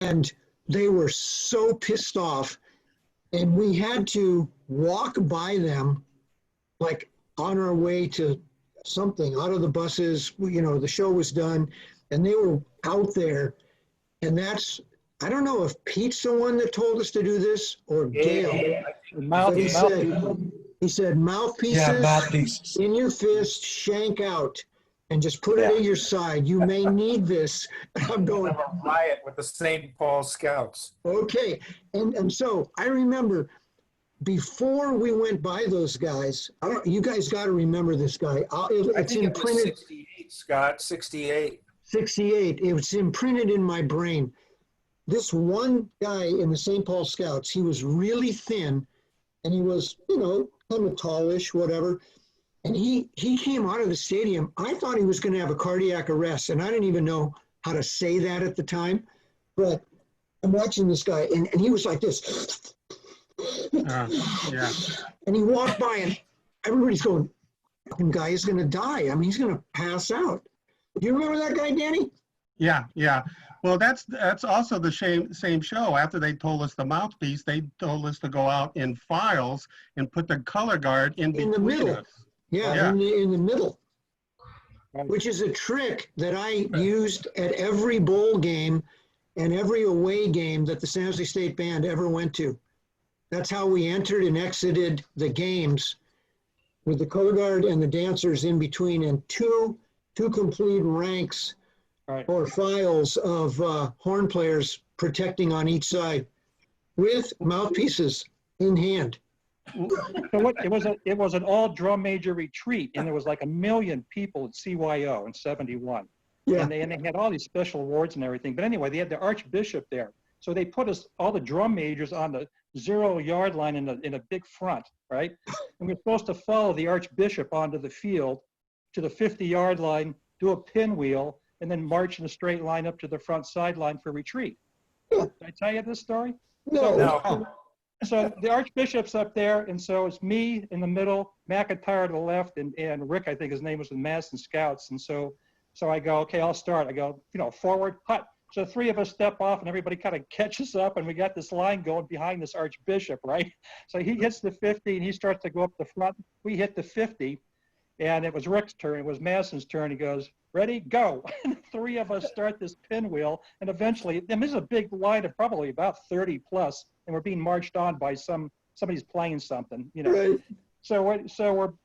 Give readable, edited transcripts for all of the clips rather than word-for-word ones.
and they were so pissed off, and we had to walk by them, like on our way to something, out of the buses. The show was done, and they were out there, and that's, I don't know if Pete's the one that told us to do this or Gail. He said, mouthpieces, mouthpieces in your fist, shank out, and just put it at your side. You may need this. I'm going. Have a riot with the St. Paul Scouts. Okay, and so I remember before we went by those guys. You guys got to remember this guy. It's imprinted. 68, Scott. 68. 68. It was imprinted in my brain. This one guy in the St. Paul Scouts, he was really thin, and he was, kind of tallish, whatever. And he came out of the stadium. I thought he was going to have a cardiac arrest, and I didn't even know how to say that at the time. But I'm watching this guy, and he was like this. Yeah. And he walked by, and everybody's going, "Fucking guy is going to die. I mean, he's going to pass out." Do you remember that guy, Danny? Yeah. Well, that's also the same show. After they told us the mouthpiece, they told us to go out in files and put the color guard in between the middle. us. Yeah. In the middle, which is a trick that I used at every bowl game and every away game that the San Jose State Band ever went to. That's how we entered and exited the games, with the color guard and the dancers in between, and two complete ranks or files of horn players protecting on each side with mouthpieces in hand. So it was an all drum major retreat, and there was like 1 million people at CYO in '71. Yeah. And they had all these special awards and everything. But anyway, they had the Archbishop there. So they put us, all the drum majors, on the 0-yard line in a big front, right? And we're supposed to follow the Archbishop onto the field to the 50-yard line, do a pinwheel, and then march in a straight line up to the front sideline for retreat. Did I tell you this story? No. So the Archbishop's up there, and so it's me in the middle, McIntyre to the left, and Rick, I think his name was, the Madison Scouts. And so I go, okay, I'll start. I go, forward, hut. So 3 of us step off, and everybody kind of catches up, and we got this line going behind this Archbishop, right? So he hits the 50, and he starts to go up the front. We hit the 50, and it was Rick's turn. It was Madison's turn. He goes, ready, go. And 3 of us start this pinwheel, and eventually, this is a big line of probably about 30 plus, and we're being marched on by somebody's playing something, Right. So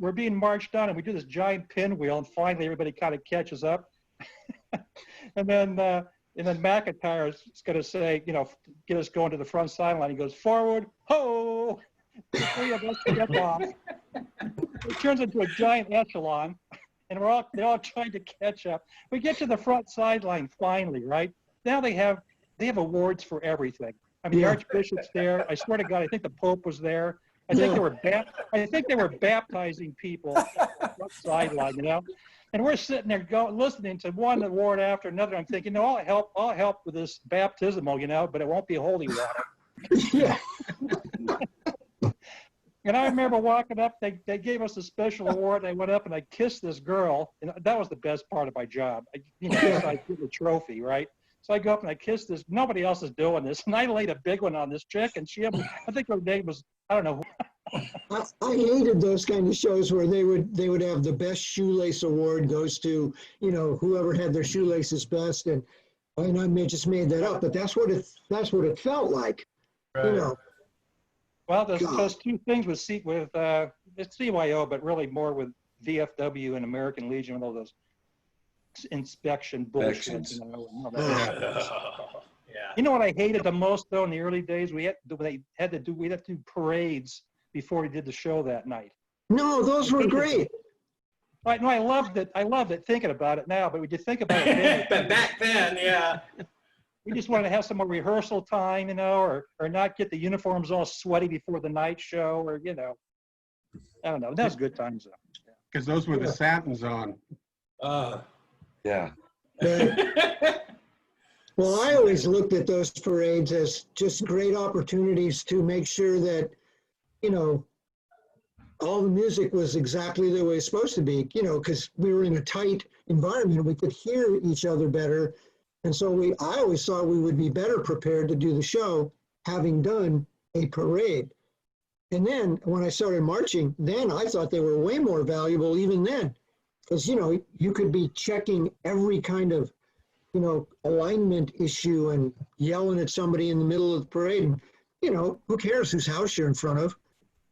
we're being marched on, and we do this giant pinwheel, and finally everybody kind of catches up. And then McIntyre is going to say, get us going to the front sideline. He goes, forward, ho! The 3 of us step off. It turns into a giant echelon, and they're all trying to catch up. We get to the front sideline finally, right? Now they have awards for everything. I mean, the Archbishop's there. I swear to God, I think the Pope was there. I think they were baptizing people on the front sideline, And we're sitting there listening to one award after another. I'm thinking, I'll help with this baptismal, but it won't be holy water. Yeah. And I remember walking up, they gave us a special award. I went up and I kissed this girl, and that was the best part of my job. I get the trophy, right? So I go up and I kissed this. Nobody else is doing this, and I laid a big one on this chick, and I think her name was, I don't know. I hated those kind of shows where they would have the best shoelace award goes to whoever had their shoelaces best, and I just made that up, but that's what it felt like, Right. Well, those 2 things with it's CYO, but really more with VFW and American Legion, and all those inspection bullshit. You know what I hated the most though in the early days? We had to do parades before we did the show that night. No, those were great. Right? No, I loved it thinking about it now, but we did think about it. But back then, yeah. We just wanted to have some more rehearsal time, or not get the uniforms all sweaty before the night show, or I don't know. That was good times though. Because those were the satins on. Yeah. Well, I always looked at those parades as just great opportunities to make sure that, all the music was exactly the way it's supposed to be, because we were in a tight environment. We could hear each other better. And so I always thought we would be better prepared to do the show having done a parade. And then when I started marching, then I thought they were way more valuable even then. Because, you could be checking every kind of, alignment issue and yelling at somebody in the middle of the parade. And, who cares whose house you're in front of?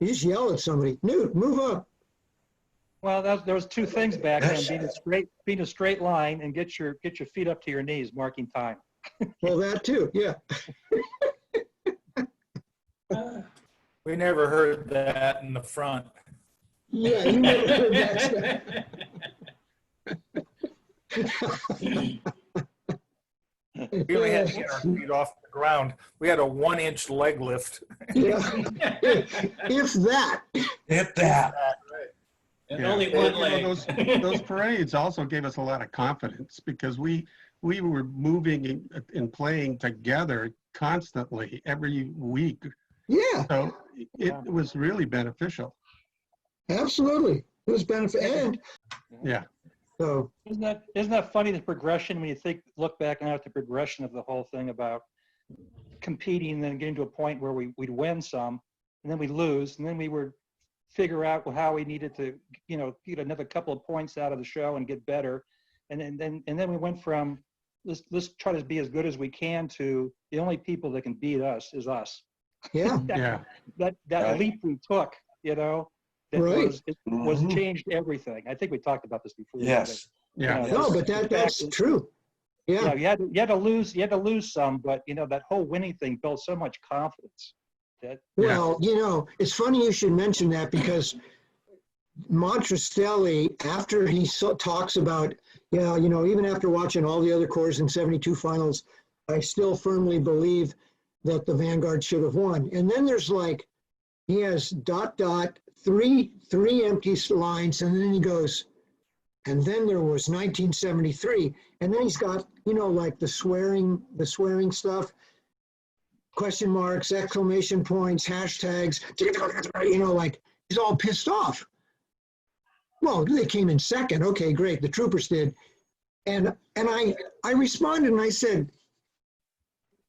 You just yell at somebody, Newt, move up. Well, there was two things back then: being a straight line and get your feet up to your knees, marking time. Well, that too, yeah. We never heard that in the front. Yeah, you never heard that. We only had to get our feet off the ground. We had a 1-inch leg lift. Yeah, if that. Hit that. And Yeah. only Well, one leg. those parades also gave us a lot of confidence because we were moving and playing together constantly every week. Yeah, So it was really beneficial. absolutely. It was benefit. And Yeah. so, Isn't that funny, the progression, when you look back now at the progression of the whole thing about competing and then getting to a point where we'd win some and then we lose, and then we would figure out how we needed to, get another couple of points out of the show and get better. And then we went from let's try to be as good as we can to the only people that can beat us is us. yeah, Yeah. That Right. leap we took, that Right. was changed everything. I think we talked about this before. Yes. Yeah. no, but that's true. Yeah, Yeah, you had to lose some, but that whole winning thing built so much confidence. well, it's funny you should mention that because Montrestelli, after he talks about, even after watching all the other corps in 72 finals, I still firmly believe that the Vanguard should have won. And then there's he has ... three empty lines, and then he goes, and then there was 1973, and then he's got, the swearing stuff, question marks, exclamation points, hashtags, he's all pissed off. Well, they came in second. Okay, great. The troopers did. And I responded and I said,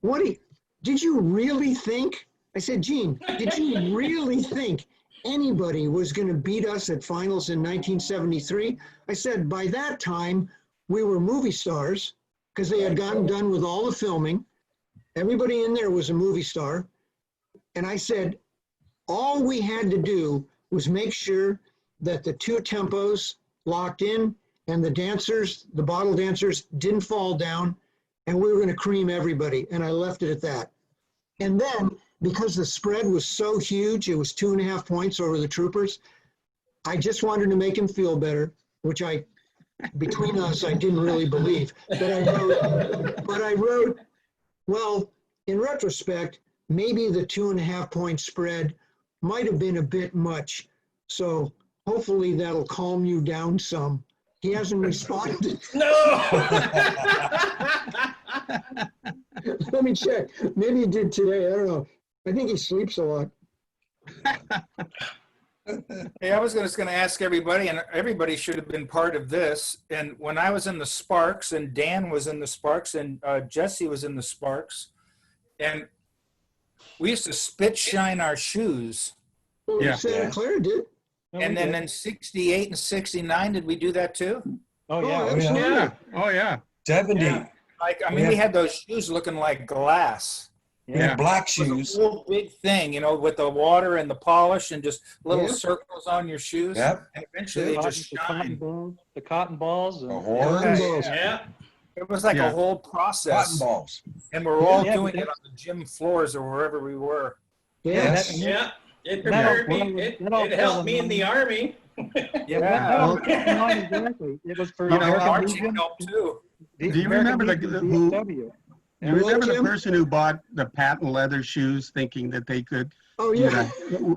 did you really think? I said, Gene, did you really think anybody was going to beat us at finals in 1973? I said, by that time, we were movie stars because they had gotten done with all the filming. Everybody in there was a movie star. And I said, all we had to do was make sure that the two tempos locked in and the bottle dancers didn't fall down, and we were going to cream everybody. And I left it at that. And then, because the spread was so huge, it was 2.5 points over the troopers, I just wanted to make him feel better, which between us, I didn't really believe. But I wrote, well, in retrospect, maybe the 2.5 point spread might have been a bit much. So hopefully that'll calm you down some. He hasn't responded. No. Let me check. Maybe he did today. I don't know. I think he sleeps a lot. Hey, I was just going to ask everybody, and everybody should have been part of this. And when I was in the Sparks, and Dan was in the Sparks, and Jesse was in the Sparks, and we used to spit shine our shoes. Well, Yeah. Santa Clara did. And then in 68 and 69, did we do that too? Oh yeah. absolutely. Yeah. Oh, yeah. 70. Yeah. We had those shoes looking like glass. We had black It was shoes. a whole big thing, with the water and the polish and just little Yeah. circles on your shoes. Yep. And eventually they just shine. The cotton balls. A And, horse. Cotton balls. Yeah. It was like Yeah. a whole Cotton process. balls. And we're all Yeah, doing but it on the gym floors or wherever we were. Yeah. Yes. Yeah. It That prepared all- me. that all It helped fell me in the army. Yeah. exactly. It was for You know, American Marching Legion. helped too. The Do you American remember Legion, who- VFW. You remember the Jim? person who bought the patent leather shoes thinking that they could Oh, get yeah.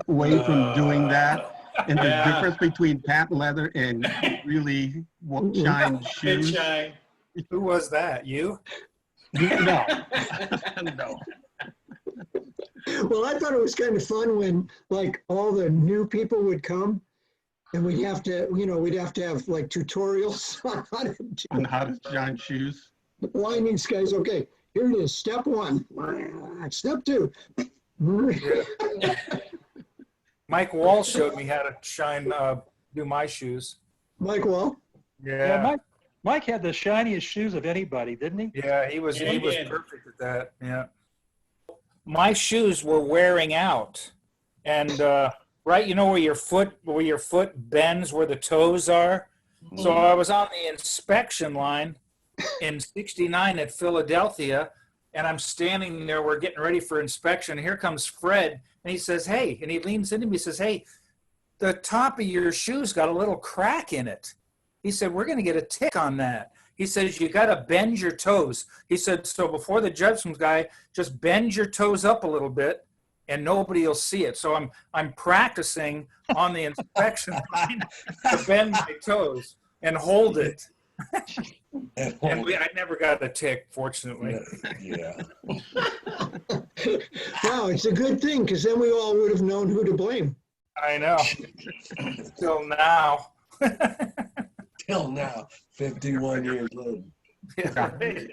away from doing that? And the Yeah. difference between patent leather and really shine Good shoes? shine. Who was that? You? No. No. Well, I thought it was kind of fun when all the new people would come and we'd have to have tutorials on how to do On how to shine shoes. The blinding skies, okay, here it is, step one. Step two. Mike Wall showed me how to do my shoes. Mike Wall? Yeah. Mike had the shiniest shoes of anybody, didn't he? Yeah, he was Yeah, he he was did. perfect at that. Yeah. My shoes were wearing out, and right, you know where your foot bends where the toes are. So I was on the inspection line in '69 at Philadelphia, and I'm standing there. We're getting ready for inspection. Here comes Fred, and he says, "Hey," and he leans into me, and says, "Hey, the top of your shoe's got a little crack in it." He said, "We're going to get a tick on that." He says, "You got to bend your toes." He said, "So before the judgment guy, just bend your toes up a little bit and nobody will see it." So I'm practicing on the inspection line to bend my toes and hold it. And I never got a tick, fortunately. Yeah. Wow, it's a good thing, because then we all would have known who to blame. I know. Till now. Till now, 51 years old. Yeah, right.